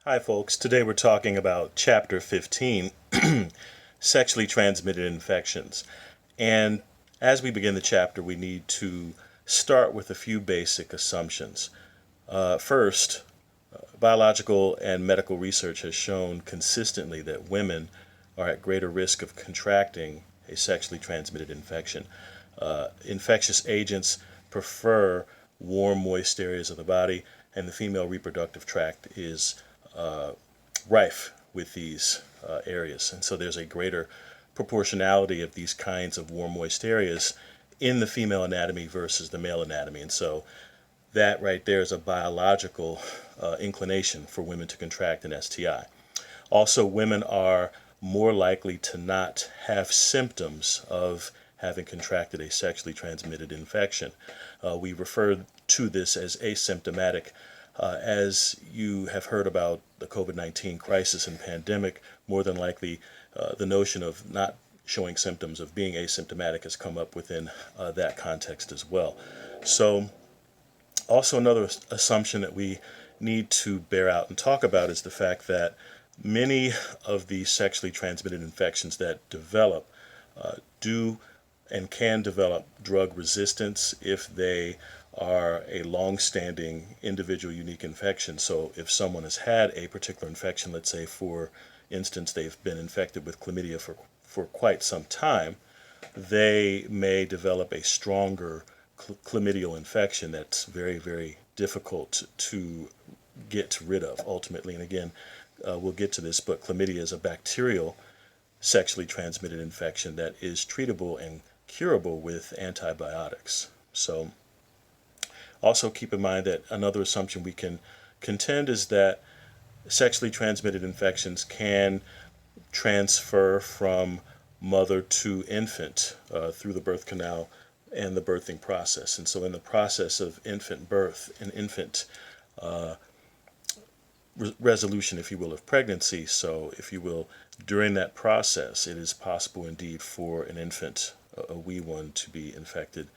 Hi, folks. Today we're talking about Chapter 15 Sexually Transmitted Infections. And as we begin the chapter, we need to start with a few basic assumptions. First, biological and medical research has shown consistently that women are at greater risk of contracting a sexually transmitted infection. Infectious agents prefer warm, moist areas of the body, and the female reproductive tract is rife with these areas. And so there's a greater proportionality of these kinds of warm, moist areas in the female anatomy versus the male anatomy. And so that right there is a biological inclination for women to contract an STI. Also, women are more likely to not have symptoms of having contracted a sexually transmitted infection. We refer to this as asymptomatic. As you have heard about the COVID-19 crisis and pandemic, more than likely the notion of not showing symptoms of being asymptomatic has come up within that context as well. So also another assumption that we need to bear out and talk about is the fact that many of the sexually transmitted infections that develop do and can develop drug resistance if they are a long-standing individual unique infection. So if someone has had a particular infection, let's say for instance they've been infected with chlamydia for quite some time, they may develop a stronger chlamydial infection that's very, very difficult to get rid of ultimately. And again, we'll get to this, but chlamydia is a bacterial sexually transmitted infection that is treatable and curable with antibiotics. So also keep in mind that another assumption we can contend is that sexually transmitted infections can transfer from mother to infant through the birth canal and the birthing process. And so in the process of infant birth and infant resolution, if you will, of pregnancy, so if you will, during that process, it is possible indeed for an infant, a wee one, to be infected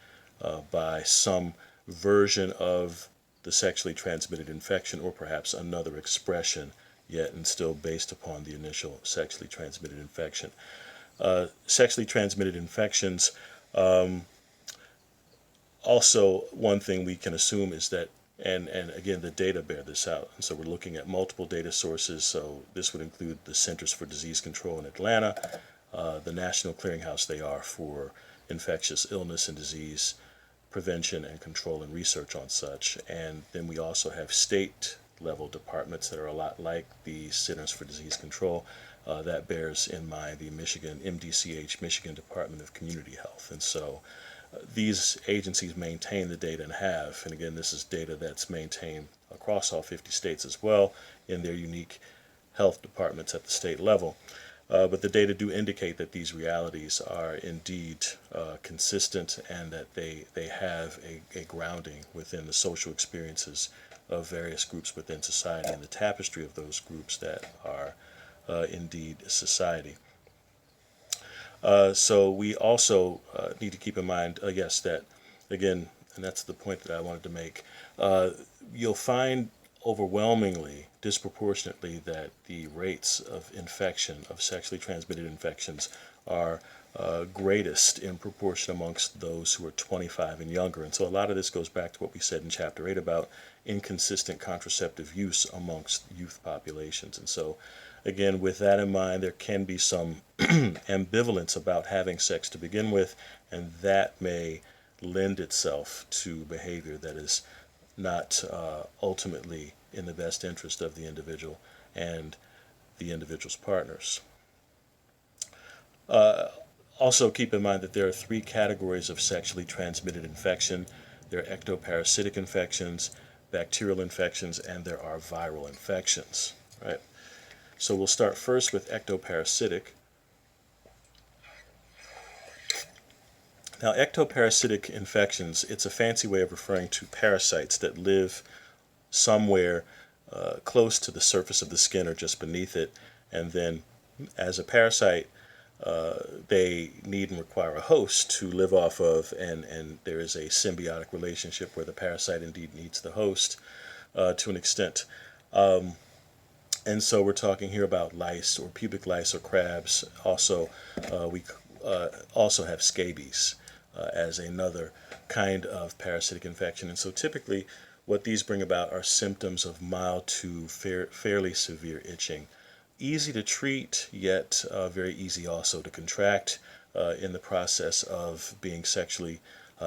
by some version of the sexually transmitted infection or perhaps another expression, yet and still based upon the initial sexually transmitted infection. Sexually transmitted infections, also one thing we can assume is that, and again the data bear this out, and so we're looking at multiple data sources. So this would include the Centers for Disease Control in Atlanta, the National Clearinghouse they are for infectious illness and disease prevention and control and research on such. And then we also have state level departments that are a lot like the Centers for Disease Control. That bears in mind the Michigan MDCH, Michigan Department of Community Health. And so these agencies maintain the data and have, and again, this is data that's maintained across all 50 states as well in their unique health departments at the state level. But the data do indicate that these realities are indeed consistent and that they have a grounding within the social experiences of various groups within society and the tapestry of those groups that are indeed society. So we also need to keep in mind, yes, that again, and that's the point that I wanted to make, you'll find overwhelmingly, disproportionately, that the rates of infection, of sexually transmitted infections, are greatest in proportion amongst those who are 25 and younger. And so a lot of this goes back to what we said in Chapter 8 about inconsistent contraceptive use amongst youth populations. And so again, with that in mind, there can be some ambivalence about having sex to begin with, and that may lend itself to behavior that is not ultimately in the best interest of the individual and the individual's partners. Also keep in mind that there are three categories of sexually transmitted infection. There are ectoparasitic infections, bacterial infections, and there are viral infections. Right? So we'll start first with ectoparasitic. Now, ectoparasitic infections, it's a fancy way of referring to parasites that live somewhere close to the surface of the skin or just beneath it. And then as a parasite, they need and require a host to live off of, and there is a symbiotic relationship where the parasite indeed needs the host to an extent. And so we're talking here about lice or pubic lice or crabs. Also, we also have scabies as another kind of parasitic infection. And so typically what these bring about are symptoms of mild to fairly severe itching. Easy to treat, yet very easy also to contract in the process of being sexually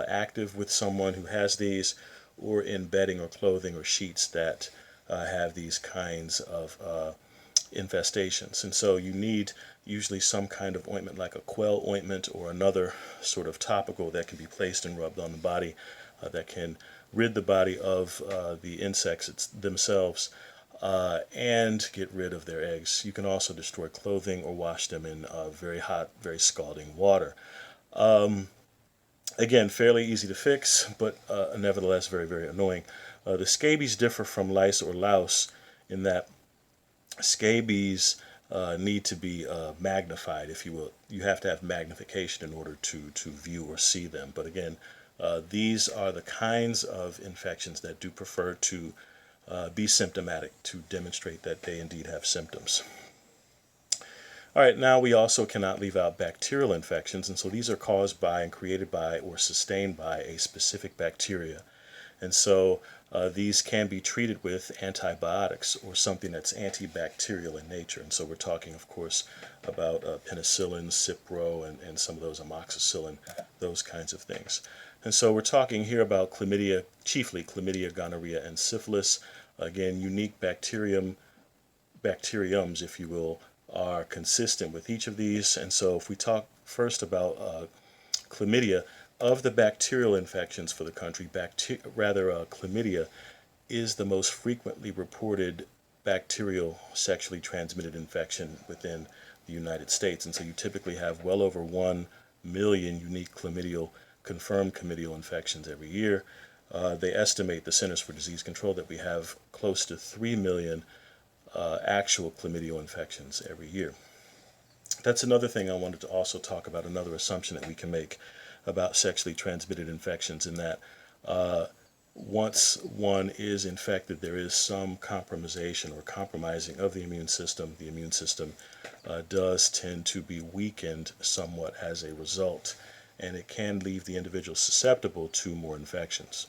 active with someone who has these, or in bedding or clothing or sheets that have these kinds of infestations. And so you need usually some kind of ointment like a Quell ointment or another sort of topical that can be placed and rubbed on the body that can rid the body of the insects themselves and get rid of their eggs. You can also destroy clothing or wash them in very hot, very scalding water. Again, fairly easy to fix, but nevertheless very, very annoying. The scabies differ from lice or louse in that scabies need to be magnified, if you will. You have to have magnification in order to view or see them. But again, these are the kinds of infections that do prefer to be symptomatic, to demonstrate that they indeed have symptoms. All right, now we also cannot leave out bacterial infections, and so these are caused by and created by or sustained by a specific bacteria. And so these can be treated with antibiotics or something that's antibacterial in nature. And so we're talking, of course, about penicillin, Cipro, and some of those amoxicillin, those kinds of things. And so we're talking here about chlamydia, chiefly chlamydia, gonorrhea, and syphilis. Again, unique bacteriums, if you will, are consistent with each of these. And so if we talk first about chlamydia, of the bacterial infections for the country, chlamydia is the most frequently reported bacterial sexually transmitted infection within the United States. And so you typically have well over 1 million unique confirmed chlamydial infections every year. They estimate, the Centers for Disease Control, that we have close to 3 million actual chlamydial infections every year. That's another thing I wanted to also talk about, another assumption that we can make about sexually transmitted infections, in that once one is infected, there is some compromisation or compromising of the immune system. The immune system does tend to be weakened somewhat as a result, and it can leave the individual susceptible to more infections,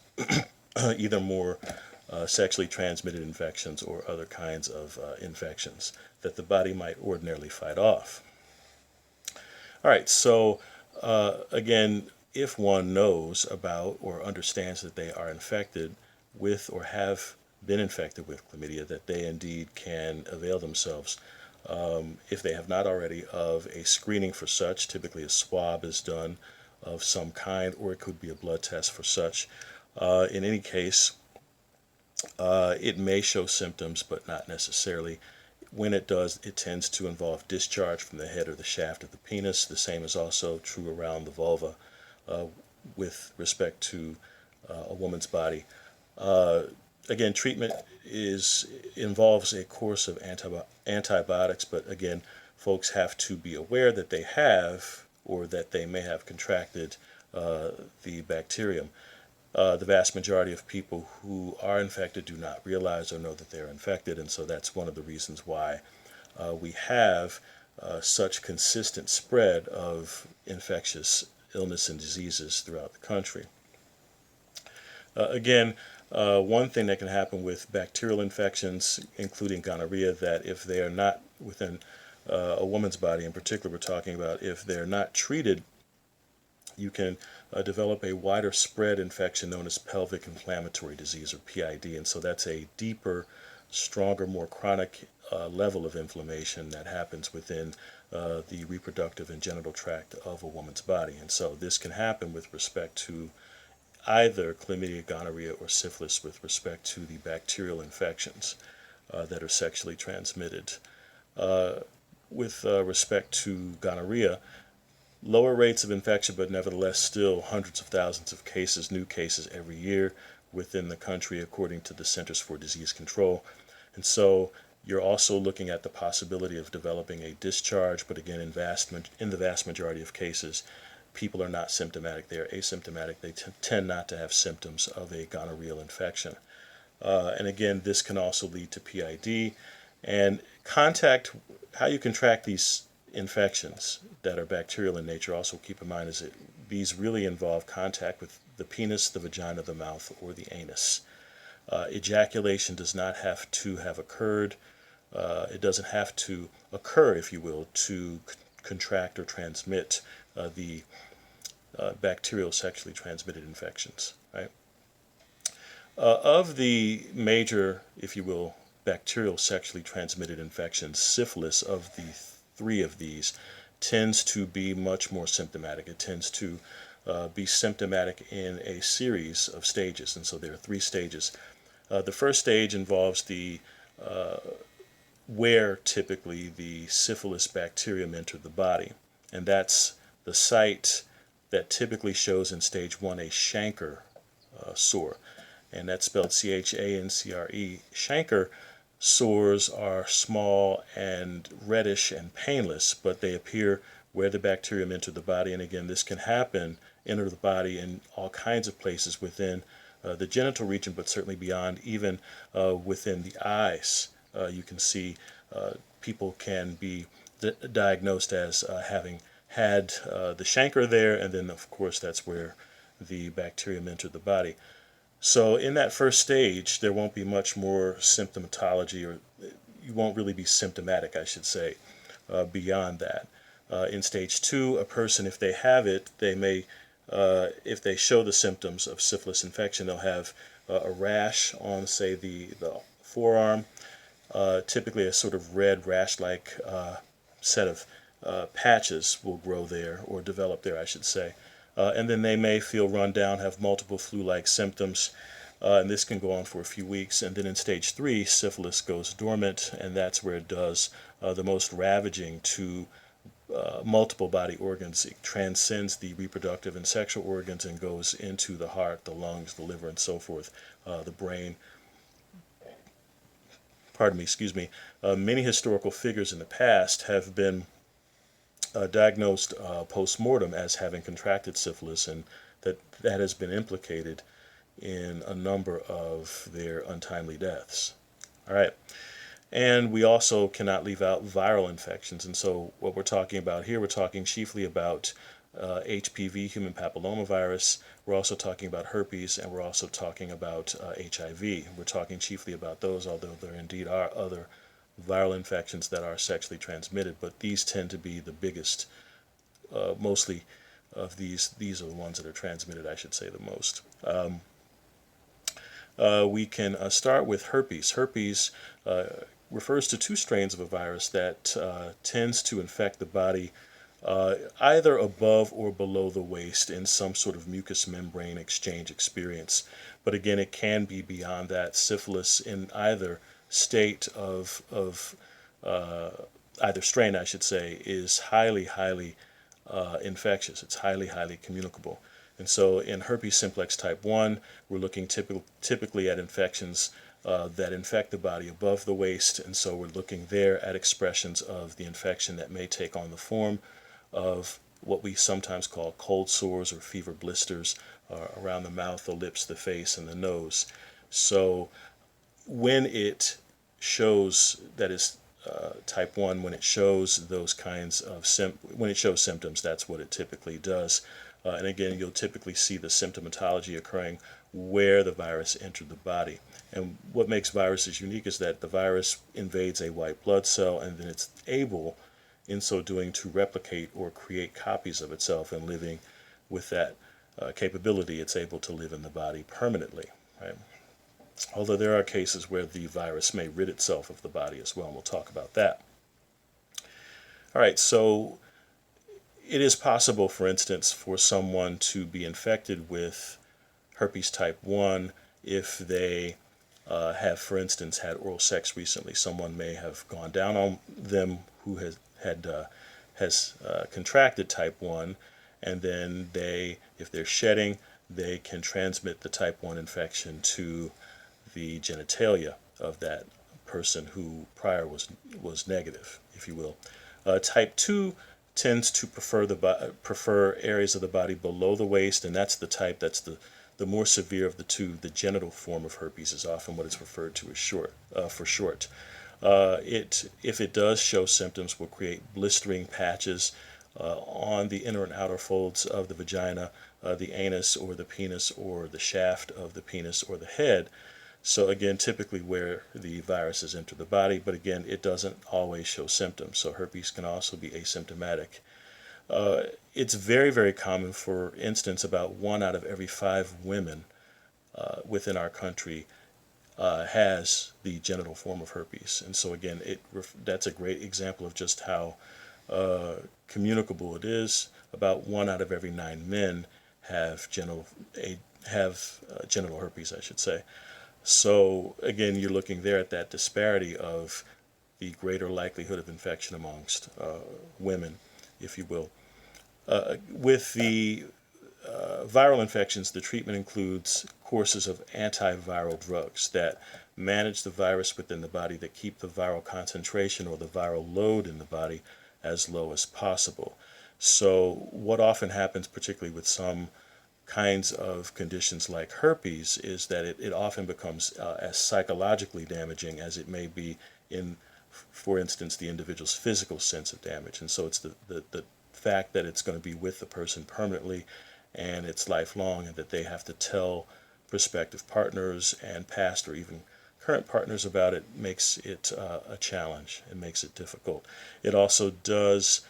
either more sexually transmitted infections or other kinds of infections that the body might ordinarily fight off. All right, so again, if one knows about or understands that they are infected with or have been infected with chlamydia, that they indeed can avail themselves, if they have not already, of a screening for such. Typically a swab is done of some kind, or it could be a blood test for such. In any case, it may show symptoms, but not necessarily. When it does, it tends to involve discharge from the head or the shaft of the penis. The same is also true around the vulva with respect to a woman's body. Again, treatment involves a course of antibiotics, but again, folks have to be aware that they have, or that they may have contracted the bacterium. The vast majority of people who are infected do not realize or know that they're infected, and so that's one of the reasons why we have such consistent spread of infectious illness and diseases throughout the country. Again, one thing that can happen with bacterial infections, including gonorrhea, that if they are not within a woman's body in particular, we're talking about, if they're not treated, you can develop a wider spread infection known as pelvic inflammatory disease, or PID. And so that's a deeper, stronger, more chronic level of inflammation that happens within the reproductive and genital tract of a woman's body. And so this can happen with respect to either chlamydia, gonorrhea, or syphilis, with respect to the bacterial infections that are sexually transmitted. With respect to gonorrhea, lower rates of infection, but nevertheless still hundreds of thousands of cases, new cases every year within the country, according to the Centers for Disease Control. And so you're also looking at the possibility of developing a discharge, but again, in the vast majority of cases, people are not symptomatic. They are asymptomatic. They tend not to have symptoms of a gonorrheal infection. And again, this can also lead to PID. And how you contract these infections that are bacterial in nature, also keep in mind, is that these really involve contact with the penis, the vagina, the mouth, or the anus. Ejaculation does not have to have occurred. It doesn't have to occur, if you will, to contract or transmit the bacterial sexually transmitted infections. Right? Of the major, if you will, bacterial sexually transmitted infections, syphilis, of the three of these, tends to be much more symptomatic. It tends to be symptomatic in a series of stages, and so there are three stages. The first stage involves where typically the syphilis bacterium entered the body, and that's the site that typically shows in stage 1 a chancre sore, and that's spelled Chancre. Chancre sores are small and reddish and painless, but they appear where the bacterium entered the body. And again, this can enter the body in all kinds of places within the genital region, but certainly beyond, even within the eyes. You can see people can be diagnosed as having had the chancre there, and then of course that's where the bacterium entered the body. So in that first stage, there won't be much more symptomatology, or you won't really be symptomatic, I should say, beyond that. In stage 2, a person, if they have it, they may, if they show the symptoms of syphilis infection, they'll have a rash on, say, the forearm, typically a sort of red rash-like set of patches will grow there, or develop there, I should say. And then they may feel run down, have multiple flu-like symptoms, and this can go on for a few weeks. And then in stage 3, syphilis goes dormant, and that's where it does the most ravaging to multiple body organs. It transcends the reproductive and sexual organs and goes into the heart, the lungs, the liver, and so forth, the brain. Pardon me, excuse me. Many historical figures in the past have been diagnosed post-mortem as having contracted syphilis, and that has been implicated in a number of their untimely deaths. All right. And we also cannot leave out viral infections. And so what we're talking about here, we're talking chiefly about HPV, human papillomavirus. We're also talking about herpes, and we're also talking about HIV. We're talking chiefly about those, although there indeed are other viral infections that are sexually transmitted, but these tend to be the biggest. Mostly of these are the ones that are transmitted, I should say, the most. We can start with herpes. Herpes refers to two strains of a virus that tends to infect the body either above or below the waist in some sort of mucous membrane exchange experience. But again, it can be beyond that. Syphilis in either state of either strain, I should say, is highly infectious. It's highly communicable. And so in herpes simplex type 1, we're looking typically at infections that infect the body above the waist, and so we're looking there at expressions of the infection that may take on the form of what we sometimes call cold sores or fever blisters around the mouth, the lips, the face, and the nose. So when it shows, that is type 1, when it shows those kinds of when it shows symptoms, that's what it typically does. And again, you'll typically see the symptomatology occurring where the virus entered the body. And what makes viruses unique is that the virus invades a white blood cell, and then it's able, in so doing, to replicate or create copies of itself, and living with that capability, it's able to live in the body permanently. Right? Although there are cases where the virus may rid itself of the body as well, and we'll talk about that. All right, so it is possible, for instance, for someone to be infected with herpes type 1 if they have, for instance, had oral sex recently. Someone may have gone down on them who has contracted type 1, and then if they're shedding, they can transmit the type 1 infection to the genitalia of that person who prior was negative, if you will. Type 2 tends to prefer areas of the body below the waist, and that's the type that's the more severe of the two. The genital form of herpes is often what it's referred to as for short. If it does show symptoms, will create blistering patches on the inner and outer folds of the vagina, the anus or the penis, or the shaft of the penis or the head. So again, typically where the viruses enter the body, but again, it doesn't always show symptoms. So herpes can also be asymptomatic. It's very, very common. For instance, about 1 out of every 5 women within our country has the genital form of herpes. And so again, that's a great example of just how communicable it is. About 1 out of every 9 men have genital herpes, I should say. So again, you're looking there at that disparity of the greater likelihood of infection amongst women, if you will. With the viral infections, the treatment includes courses of antiviral drugs that manage the virus within the body, that keep the viral concentration or the viral load in the body as low as possible. So what often happens, particularly with some kinds of conditions like herpes, is that it often becomes as psychologically damaging as it may be in, for instance, the individual's physical sense of damage. And so it's the fact that it's going to be with the person permanently and it's lifelong, and that they have to tell prospective partners and past or even current partners about it, makes it a challenge. It makes it difficult. It also does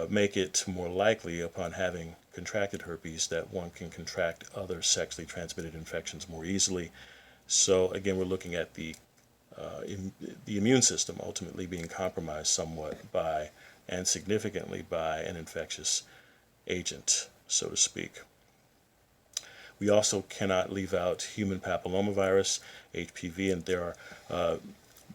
make it more likely, upon having contracted herpes, that one can contract other sexually transmitted infections more easily. So again, we're looking at the immune system ultimately being compromised somewhat by, and significantly by, an infectious agent, so to speak. We also cannot leave out human papillomavirus, HPV, and there are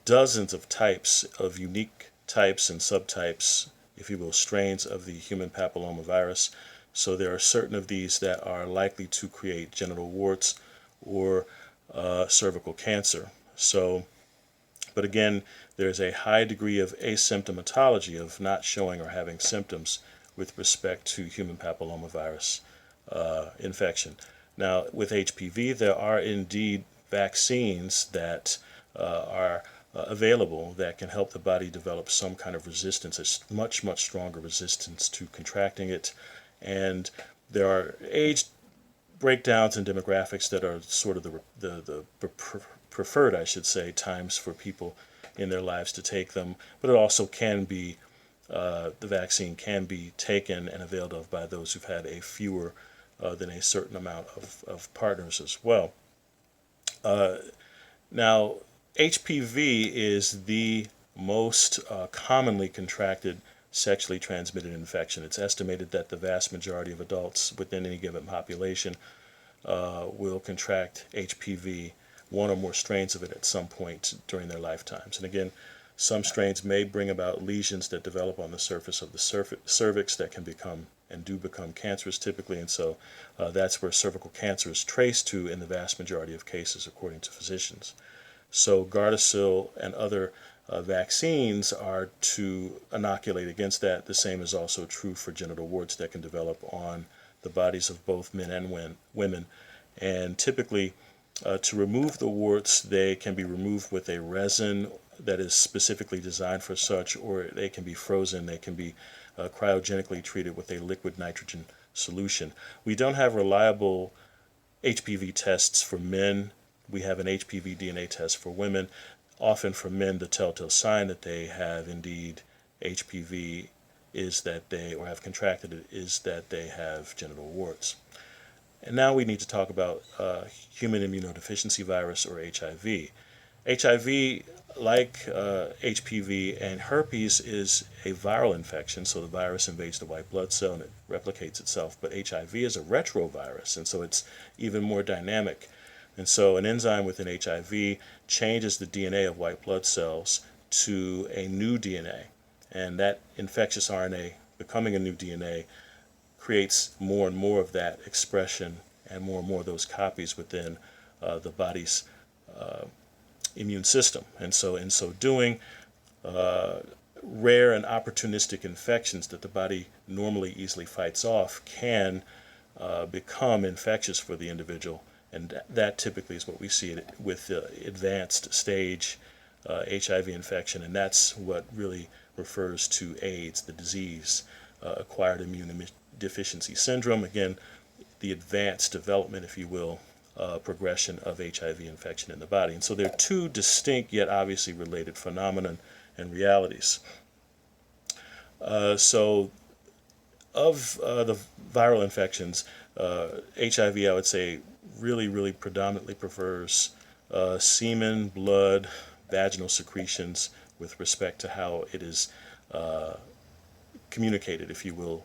dozens of types, of unique types and subtypes, if you will, strains of the human papillomavirus. So there are certain of these that are likely to create genital warts or cervical cancer. So, but again, there's a high degree of asymptomatology, of not showing or having symptoms, with respect to human papillomavirus infection. Now, with HPV, there are indeed vaccines that are available that can help the body develop some kind of resistance, a much, much stronger resistance to contracting it. And there are age breakdowns and demographics that are sort of the preferred, I should say, times for people in their lives to take them. But it also can be, the vaccine can be taken and availed of by those who've had a fewer than a certain amount of partners as well. Now, HPV is the most commonly contracted sexually transmitted infection. It's estimated that the vast majority of adults within any given population will contract HPV, one or more strains of it, at some point during their lifetimes. And again, some strains may bring about lesions that develop on the surface of the cervix that can become, and do become, cancerous typically. And so that's where cervical cancer is traced to in the vast majority of cases, according to physicians. So Gardasil and other vaccines are to inoculate against that. The same is also true for genital warts that can develop on the bodies of both men and women. And typically, to remove the warts, they can be removed with a resin that is specifically designed for such, or they can be frozen. They can be cryogenically treated with a liquid nitrogen solution. We don't have reliable HPV tests for men. We have an HPV DNA test for women. Often for men, the telltale sign that they have indeed HPV is that they, or have contracted it, is that they have genital warts. And now we need to talk about human immunodeficiency virus, or HIV. HIV, like HPV and herpes, is a viral infection, so the virus invades the white blood cell and it replicates itself. But HIV is a retrovirus, and so it's even more dynamic. And so an enzyme within HIV changes the DNA of white blood cells to a new DNA. And that infectious RNA becoming a new DNA creates more and more of that expression and more of those copies within the body's immune system. And so in so doing, rare and opportunistic infections that the body normally easily fights off can become infectious for the individual. And that typically is what we see with advanced stage HIV infection, and that's what really refers to AIDS, the disease, acquired immune deficiency syndrome. Again, the advanced development, if you will, progression of HIV infection in the body. And so they're two distinct yet obviously related phenomena and realities. So of the viral infections, HIV, I would say, really predominantly prefers semen, blood, vaginal secretions with respect to how it is communicated, if you will,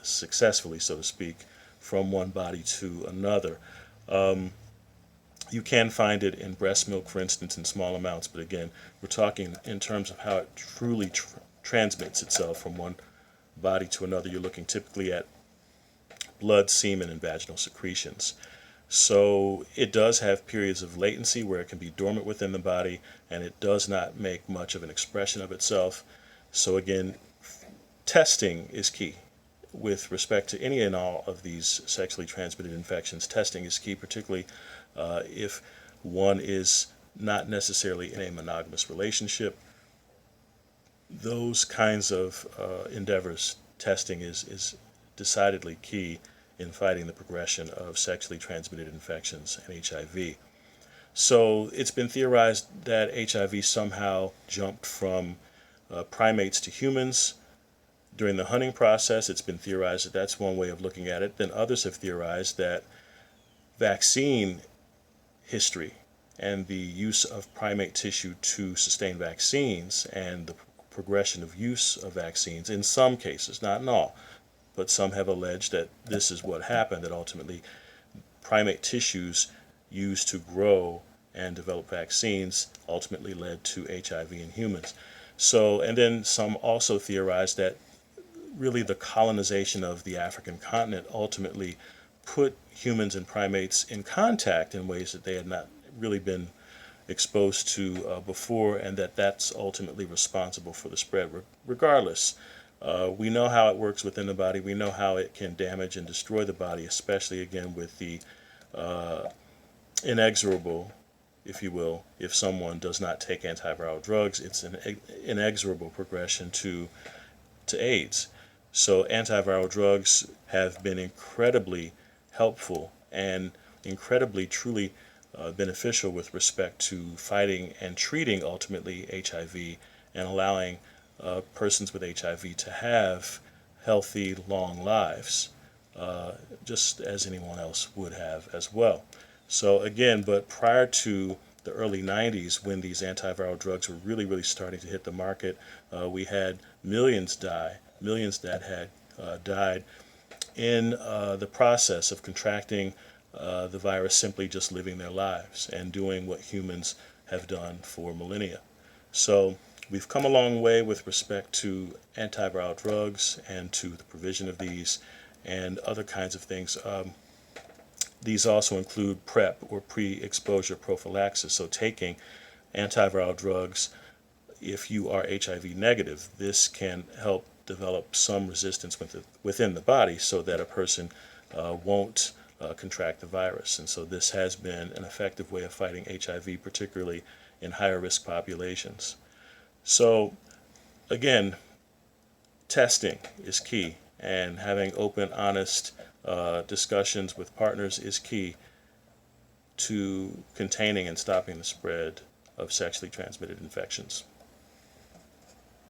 successfully, so to speak, from one body to another. You can find it in breast milk, for instance, in small amounts, but again, we're talking in terms of how it truly transmits itself from one body to another. You're looking typically at blood, semen, and vaginal secretions. So it does have periods of latency where it can be dormant within the body, and it does not make much of an expression of itself. So again, testing is key. With respect to any and all of these sexually transmitted infections, testing is key, particularly if one is not necessarily in a monogamous relationship. Those kinds of endeavors, testing is decidedly key in fighting the progression of sexually transmitted infections and HIV. So it's been theorized that HIV somehow jumped from primates to humans during the hunting process. It's been theorized that that's one way of looking at it. Then others have theorized that vaccine history and the use of primate tissue to sustain vaccines and the progression of use of vaccines in some cases, not in all, but some have alleged that this is what happened, that ultimately primate tissues used to grow and develop vaccines ultimately led to HIV in humans. So, and then some also theorized that really the colonization of the African continent ultimately put humans and primates in contact in ways that they had not really been exposed to before, and that's ultimately responsible for the spread. Regardless, we know how it works within the body. We know how it can damage and destroy the body, especially again with the inexorable, if you will, if someone does not take antiviral drugs, it's an inexorable progression to AIDS. So antiviral drugs have been incredibly helpful and incredibly truly beneficial with respect to fighting and treating ultimately HIV and allowing persons with HIV to have healthy, long lives, just as anyone else would have as well. So again, but prior to the early 90s, when these antiviral drugs were really starting to hit the market, we had millions that had died in the process of contracting the virus, simply just living their lives and doing what humans have done for millennia. So we've come a long way with respect to antiviral drugs and to the provision of these and other kinds of things. These also include PrEP, or pre-exposure prophylaxis, so taking antiviral drugs if you are HIV negative. This can help develop some resistance within the body so that a person won't contract the virus. And so this has been an effective way of fighting HIV, particularly in higher risk populations. So again, testing is key, and having open, honest discussions with partners is key to containing and stopping the spread of sexually transmitted infections.